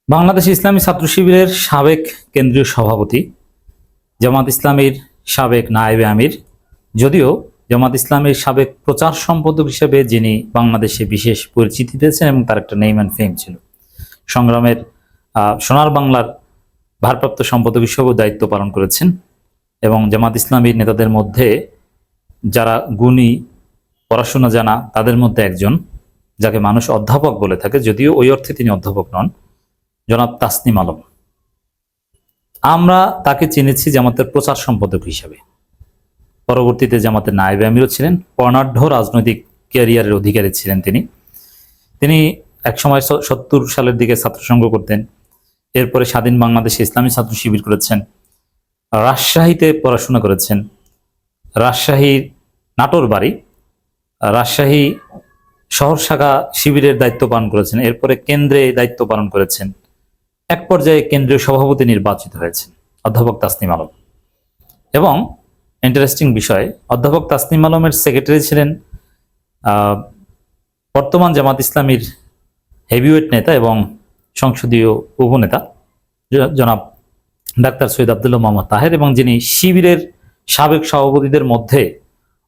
বাংলাদেশ ইসলামী ছাত্র শিবিরের সাবেক কেন্দ্রীয় সভাপতি, জামাত ইসলামীর সাবেক নায়েবে আমির, যদিও জামাত ইসলামের সাবেক প্রচার সম্পাদক হিসেবে যিনি বাংলাদেশে বিশেষ পরিচিতি পেয়েছেন এবং তার একটা নেম অ্যান্ড ফেম ছিল, সংগ্রামের সোনার বাংলার ভারপ্রাপ্ত সম্পাদক হিসেবেও দায়িত্ব পালন করেছেন এবং জামাত ইসলামীর নেতাদের মধ্যে যারা গুণী, পড়াশোনা জানা, তাদের মধ্যে একজন, যাকে মানুষ অধ্যাপক বলে থাকে, যদিও ওই অর্থে তিনি অধ্যাপক নন, জনাব তাসনিম আলম। আমরা তাকে চিনেছি জামাতের প্রচার সম্পাদক হিসেবে। পরবর্তীতে জামাতের নায়েবে আমিরও ছিলেন, বর্ণাঢ্য রাজনৈতিক ক্যারিয়ারের অধিকারী ছিলেন তিনি একসময় 70 সালের দিকে ছাত্রসংঘ করতেন, এরপরে স্বাধীন বাংলাদেশে ইসলামী ছাত্র শিবির করেছেন, রাজশাহীতে পড়াশোনা করেছেন, রাজশাহীর নাটোর বাড়ি, রাজশাহী শহর শাখা শিবিরের দায়িত্ব পালন করেছেন, এরপরে কেন্দ্রে দায়িত্ব পালন করেছেন, এক পর্যায়ে কেন্দ্রীয় সভাপতি নির্বাচিত হয়েছেন অধ্যাপক তাসনিম আলম। এবং ইন্টারেস্টিং বিষয়, অধ্যাপক তাসনিম আলমের সেক্রেটারি ছিলেন বর্তমান জামাত ইসলামীর হেভিওয়েট নেতা এবং সংসদীয় উপনেতা জনাব ডাক্তার সৈয়দ আব্দুল্লাহ মোহাম্মদ তাহের, এবং যিনি শিবিরের সাবেক সভাপতিদের মধ্যে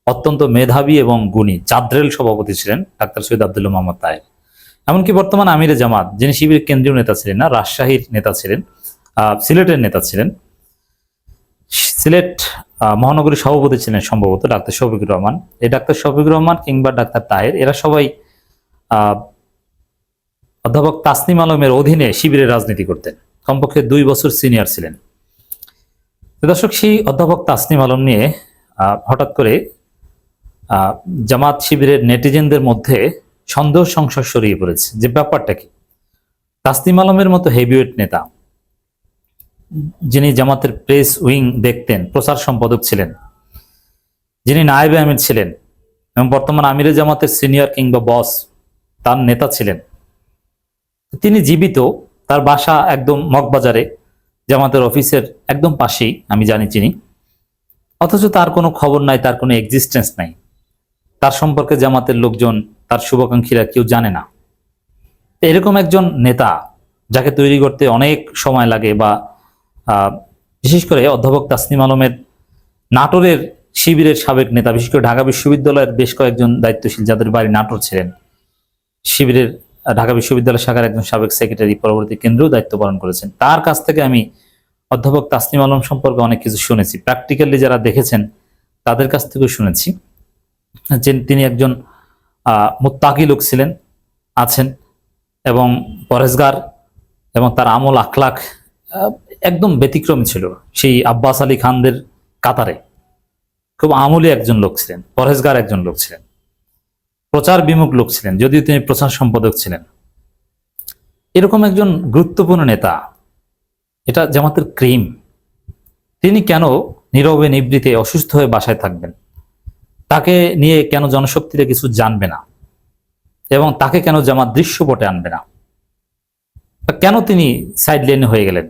অত্যন্ত মেধাবী এবং গুণী চাদ্রেল সভাপতি ছিলেন ডাক্তার সৈয়দ আব্দুল্লাহ মোহাম্মদ তাহের। এমনকি বর্তমান আমিরে জামাত, যিনি শিবিরের কেন্দ্রীয় নেতা ছিলেন না, রাজশাহীর নেতা ছিলেন, সিলেটের নেতা ছিলেন, সিলেট মহানগরী সভাপতি ছিলেন সম্ভবত ডাক্তার শফিকুর রহমান। এই ডাক্তার শফিকুর রহমান কিংবা ডাক্তার তাহের, এরা সবাই অধ্যাপক তাসনিম আলমের অধীনে শিবিরের রাজনীতি করতেন, কমপক্ষে 2 বছর সিনিয়র ছিলেন। দর্শক, সেই অধ্যাপক তাসনিম আলম নিয়ে হঠাৎ করে জামাত শিবিরের নেটিজেনদের মধ্যে সন্দেহ সংশয় ছড়িয়ে পড়েছে যে ব্যাপারটা কি। তাসনিম আলমের মতো হেভিওয়েট নেতা, যিনি জামাতের প্রেস উইং দেখতেন, প্রচার সম্পাদক ছিলেন, যিনি নায়েবে আমির ছিলেন এবং বর্তমান আমিরে জামাতের সিনিয়র কিংবা বস, তার নেতা ছিলেন, তিনি জীবিত, তার বাসা একদম মগবাজারে, জামাতের অফিসের একদম পাশেই, আমি জানি চিনি, অথচ তার কোনো খবর নাই, তার কোনো এক্সিস্টেন্স নাই, তার সম্পর্কে জামাতের লোকজন, তার শুভাকাঙ্ক্ষীরা কেউ জানে না। এরকম একজন নেতা, যাকে তৈরি করতে অনেক সময় লাগে, বা বিশেষ করে অধ্যাপক তাসনিম আলমের নাটোরের শিবিরের সাবেক নেতা, বিশেষ করে ঢাকা বিশ্ববিদ্যালয়ের বেশ কয়েকজন দায়িত্বশীল যাদের বাড়ি নাটোর ছিলেন, শিবিরের ঢাকা বিশ্ববিদ্যালয় শাখার একজন সাবেক সেক্রেটারি, পরবর্তী কেন্দ্রেও দায়িত্ব পালন করেছেন। তার কাছ থেকে আমি অধ্যাপক তাসনিম আলম সম্পর্কে অনেক কিছু শুনেছি, প্র্যাকটিক্যালি যারা দেখেছেন তাদের কাছ থেকেও শুনেছি যে তিনি একজন মুত্তাকি লোক ছিলেন, আছেন, এবং পরেজগার, এবং তার আমল আখলাক একদম ব্যতিক্রমী ছিল। সেই আব্বাস আলী খানদের কাতারে খুব আমলি একজন লোক ছিলেন, পরেজগার একজন লোক ছিলেন, প্রচার বিমুখ লোক ছিলেন, যদিও তিনি প্রচার সম্পাদক ছিলেন। এরকম একজন গুরুত্বপূর্ণ নেতা, এটা জামাতের ক্রিম, তিনি কেন নীরবে নিবৃতে অসুস্থ হয়ে বাসায় থাকবেন? তাকে নিয়ে কেন জনশক্তিতে কিছু জানবে না? এবং তাকে কেন জামাত দৃশ্যপটে আনবে না? কেন তিনি সাইড লাইনে হয়ে গেলেন?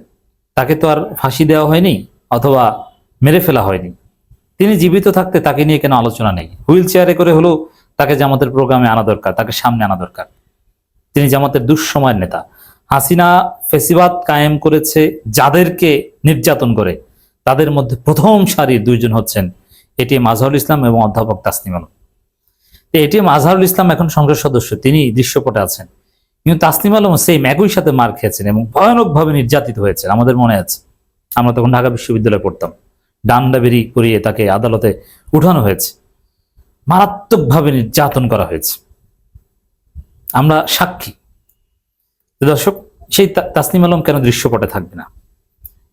তাকে তো আর ফাঁসি দেওয়া হয়নি অথবা মেরে ফেলা হয়নি। তিনি জীবিত থাকতে তাকে নিয়ে কেন আলোচনা নেই? হুইল চেয়ারে করে হলেও তাকে জামাতের প্রোগ্রামে আনা দরকার, তাকে সামনে আনা দরকার। তিনি জামাতের দুঃসময়ের নেতা। হাসিনা ফেসিবাদ কায়েম করেছে যাদেরকে নির্যাতন করে, তাদের মধ্যে প্রথম সারির 2 জন হচ্ছেন এটিএম আজহারুল ইসলাম এবং অধ্যাপক তাসনিম আলম। এটিএম আজহারুল ইসলাম এখন সংসদ সদস্য, তিনি দৃশ্যপটে আছেন, কিন্তু তাসনিম আলম সেম একই সাথে মার খেয়েছেন এবং ভয়ানকভাবে নির্যাতিত হয়েছে। আমাদের মনে আছে, আমরা তখন ঢাকা বিশ্ববিদ্যালয়ে পড়তাম, ডান্ডা বেরি করিয়ে তাকে আদালতে উঠানো হয়েছে, মারাত্মকভাবে নির্যাতন করা হয়েছে, আমরা সাক্ষী। দর্শক, সেই তাসনিম আলম কেন দৃশ্যপটে থাকবে না?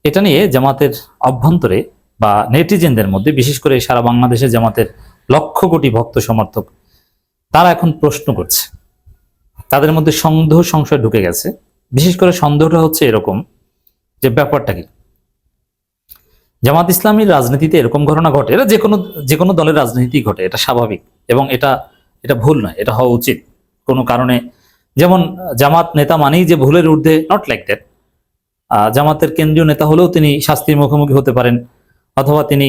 এটা নিয়ে জামাতের অভ্যন্তরে বা নেটিজেনদের মধ্যে, বিশেষ করে সারা বাংলাদেশে জামাতের লক্ষ কোটি ভক্ত সমর্থক, তারা এখন প্রশ্ন করছে, তাদের মধ্যে সন্দেহ সংশয় ঢুকে গেছে। বিশেষ করে সন্দেহটা হচ্ছে এরকম যে ব্যাপারটা কি, জামাত ইসলামীর রাজনীতিতে এরকম ঘটনা ঘটে, এটা যে কোনো দলের রাজনীতি ঘটে, এটা স্বাভাবিক এবং এটা ভুল নয়, এটা হওয়া উচিত। কোনো কারণে, যেমন জামাত নেতা মানেই যে ভুলের ঊর্ধ্বে, নট লাইক দ্যাট। জামাতের কেন্দ্রীয় নেতা হলেও তিনি শাস্তির মুখোমুখি হতে পারেন, অথবা তিনি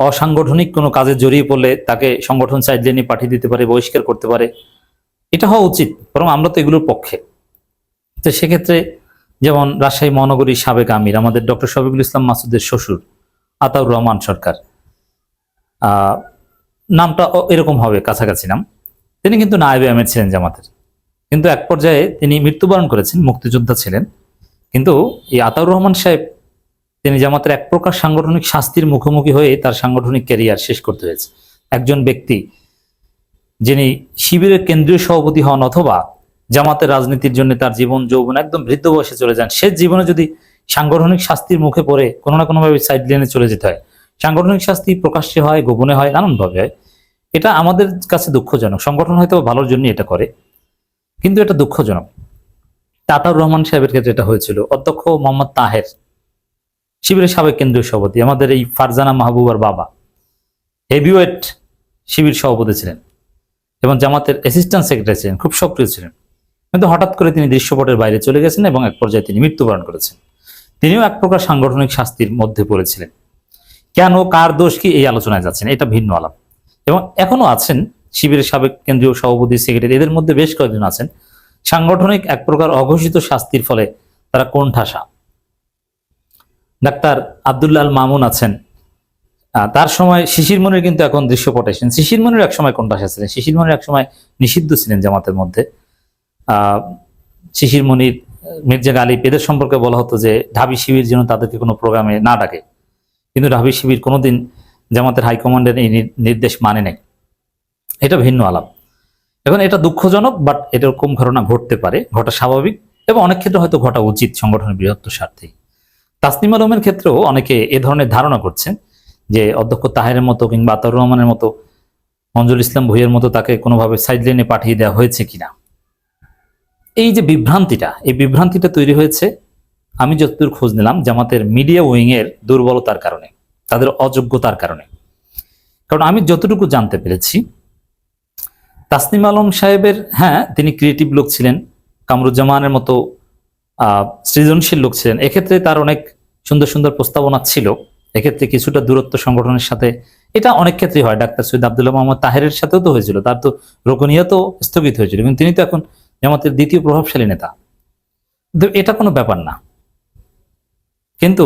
অসাংগঠনিক কোনো কাজে জড়িয়ে পড়লে তাকে সংগঠন সাইডলাইনে পাঠিয়ে দিতে পারে, বহিষ্কার করতে পারে। এটা হওয়া উচিত, বরং আমরা তো এগুলোর পক্ষে। তো সেক্ষেত্রে যেমন রাজশাহী মহানগরীর সাবেক আমির আমাদের ডক্টর শফিকুল ইসলাম মাসুদের শ্বশুর আতাউর রহমান সরকার, নামটা এরকম হবে, কাছাকাছি নাম। তিনি কিন্তু নায়েবে আমির ছিলেন জামাতের, কিন্তু এক পর্যায়ে তিনি মৃত্যুবরণ করেছেন, মুক্তিযোদ্ধা ছিলেন। কিন্তু এই আতাউর রহমান সাহেব তিনি জামাতের এক প্রকার সাংগঠনিক শাস্তির মুখোমুখি হয়ে তার সাংগঠনিক ক্যারিয়ার শেষ করতে হয়েছে। একজন ব্যক্তি যিনি শিবিরের কেন্দ্রীয় সভাপতি হন অথবা জামাতের রাজনীতির জন্য তার জীবন যৌবন একদম বৃদ্ধ বয়সে চলে যান, সে জীবনে যদি সাংগঠনিক শাস্তির মুখে পড়ে কোনো না কোনোভাবে সাইড লাইনে চলে যেতে হয়, সাংগঠনিক শাস্তি প্রকাশ্যে হয়, গোপনে হয়, নানানভাবে হয়, এটা আমাদের কাছে দুঃখজনক। সংগঠন হয়তো ভালোর জন্য এটা করে, কিন্তু এটা দুঃখজনক। আতাউর রহমান সাহেবের ক্ষেত্রে এটা হয়েছিল। অধ্যক্ষ মোহাম্মদ তাহের, শিবিরের সাবেক কেন্দ্রীয় সভাপতি, আমাদের এই ফারজানা মাহবুবার বাবা, হেভিওয়েট শিবির সভাপতি ছিলেন এবং জামাতের অ্যাসিস্ট্যান্ট সেক্রেটারি ছিলেন, খুব সক্রিয় ছিলেন। কিন্তু হঠাৎ করে তিনি দৃশ্যপটের বাইরে চলে গেছেন এবং এক পর্যায়ে তিনি মৃত্যুবরণ করেছেন। তিনিও এক প্রকার সাংগঠনিক শাস্তির মধ্যে পড়েছিলেন। কেন, কার দোষ কি, এই আলোচনায় যাচ্ছেন, এটা ভিন্ন আলাপ। এবং এখনো আছেন শিবিরের সাবেক কেন্দ্রীয় সভাপতি, সেক্রেটারি, এদের মধ্যে বেশ কয়েকজন আছেন সাংগঠনিক এক প্রকার অঘোষিত শাস্তির ফলে তারা কোণঠাসা। ডাক্তার আব্দুল্লাহ আল মামুন আছেন, তার সময় শিশির মনির কিন্তু এখন দৃশ্যপটে এসেছেন। শিশির মনির এক সময় কোণঠাসা ছিলেন, শিশির মনির এক সময় নিষিদ্ধ ছিলেন জামাতের মধ্যে। শিশির মনির, মির্জা গালিব, এদের সম্পর্কে বলা হতো যে ঢাবি শিবির যেন তাদেরকে কোনো প্রোগ্রামে না ডাকে, কিন্তু ঢাবি শিবির কোনোদিন জামাতের হাইকমান্ডের এই নির্দেশ মানে নেই। এটা ভিন্ন আলাপ। এখন এটা দুঃখজনক, বাট এরকম ঘটনা ঘটতে পারে, ঘটা স্বাভাবিক এবং অনেক ক্ষেত্রে হয়তো ঘটা উচিত সংগঠনের বৃহত্তর স্বার্থে। তাসনিম আলমের ক্ষেত্রেও অনেকে এ ধরনের ধারণা করছেন যে অধ্যক্ষ তাহেরের মতো কিংবা আতাউর রহমানের মতো, মঞ্জুর ইসলাম ভুইয়ের মতো তাকে কোনোভাবে সাইডলাইনে পাঠিয়ে দেওয়া হয়েছে কিনা। এই যে বিভ্রান্তিটা, এই বিভ্রান্তিটা তৈরি হয়েছে আমি যতদূর খোঁজ নিলাম জামাতের মিডিয়া উইং এর দুর্বলতার কারণে, তাদের অযোগ্যতার কারণে। কারণ আমি যতটুকু জানতে পেরেছি, তাসনিম আলম সাহেবের, হ্যাঁ তিনি ক্রিয়েটিভ লোক ছিলেন, কামরুজ্জামানের মতো সৃজনশীল লোক ছিলেন, এক্ষেত্রে তার অনেক সুন্দর সুন্দর প্রস্তাবনা ছিল, এক্ষেত্রে কিছুটা দূরত্ব সংগঠনের সাথে, এটা অনেক ক্ষেত্রে হয়। ডাক্তার সৈয়দ আব্দুল্লাহ মোহাম্মদ তাহেরের সাথেও তো হয়েছিল, তার তো রোকনিয়াতও স্থগিত হয়েছিল, কিন্তু তিনি তো এখন জামাতের দ্বিতীয় প্রভাবশালী নেতা, এটা কোনো ব্যাপার না। কিন্তু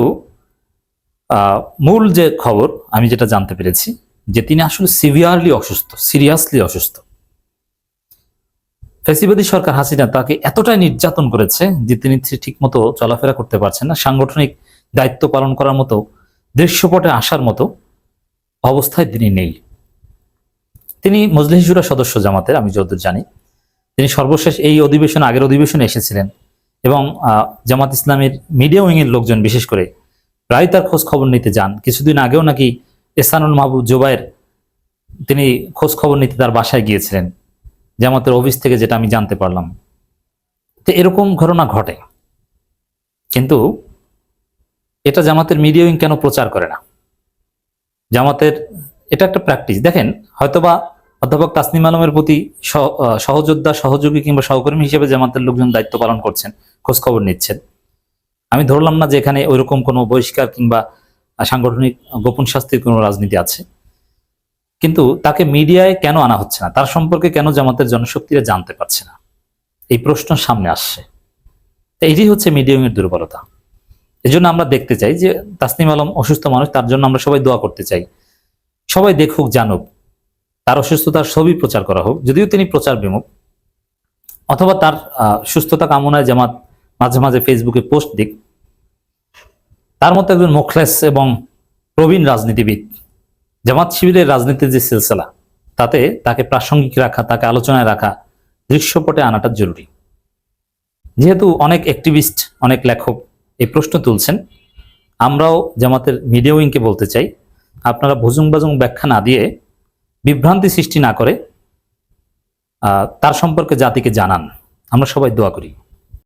মূল যে খবর আমি যেটা জানতে পেরেছি, যে তিনি আসলে সিভিয়ারলি অসুস্থ, সিরিয়াসলি অসুস্থ। ফ্যাসিবাদী সরকার হাসিনা তাকে এতটাই নির্যাতন করেছে যে তিনি ঠিক মতো চলাফেরা করতে পারছেন না, সাংগঠনিক দায়িত্ব পালন করার মতো, দৃশ্যপটে আসার মতো অবস্থায় তিনি নেই। তিনি মজলিস শুরা সদস্য জামাতের, আমি যতদূর জানি। তিনি সর্বশেষ এই অধিবেশন, আগের অধিবেশনে এসেছিলেন এবং জামাত ইসলামের মিডিয়া উইং এর লোকজন বিশেষ করে প্রায় তার খোঁজ খবর নিতে যান। কিছুদিন আগেও নাকি এহসানুল মাহবুব জুবায়ের তিনি খোঁজ খবর নিতে তার বাসায় গিয়েছিলেন, জামাতের অফিস থেকে, যেটা আমি জানতে পারলাম। তো এরকম ঘটনা ঘটে, কিন্তু এটা জামাতের মিডিয়া উইং কেন প্রচার করে না? জামাতের এটা একটা প্র্যাকটিস। দেখেন, হয়তোবা অধ্যাপক তাসনিম আলমের প্রতি সহযোদ্ধা, সহযোগী কিংবা সহকর্মী হিসেবে জামাতের লোকজন দায়িত্ব পালন করছেন, খোঁজ খবর নিচ্ছেন। আমি ধরলাম না যে এখানে ওইরকম কোনো বহিষ্কার কিংবা সাংগঠনিক গোপন শাস্তির কোনো রাজনীতি আছে, কিন্তু তাকে মিডিয়ায় কেন আনা হচ্ছে না, তার সম্পর্কে কেন জামাতের জনশক্তিরা জানতে পারছে না, এই প্রশ্ন সামনে আসছে। এইটি হচ্ছে মিডিয়ামের দুর্বলতা। এই জন্য আমরা দেখতে চাই যে তাসনিম আলম অসুস্থ মানুষ, তার জন্য আমরা সবাই দোয়া করতে চাই, সবাই দেখুক, জানুক, তার অসুস্থতার ছবি প্রচার করা হোক, যদিও তিনি প্রচার বিমুখ, অথবা তার সুস্থতা কামনায় জামাত মাঝে মাঝে ফেসবুকে পোস্ট দিক। তার মতো একজন মুখলেস এবং প্রবীণ রাজনীতিবিদ, জামাত শিবিরের রাজনীতির যে সিলসিলা, তাতে তাকে প্রাসঙ্গিক রাখা, তাকে আলোচনায় রাখা, দৃশ্যপটে আনাটা জরুরি। যেহেতু অনেক অ্যাক্টিভিস্ট, অনেক লেখক এই প্রশ্ন তুলছেন, আমরাও জামাতের মিডিয়া উইংকে বলতে চাই, আপনারা ভুজুং বাজুং ব্যাখ্যা না দিয়ে, বিভ্রান্তি সৃষ্টি না করে তার সম্পর্কে জাতিকে জানান। আমরা সবাই দোয়া করি।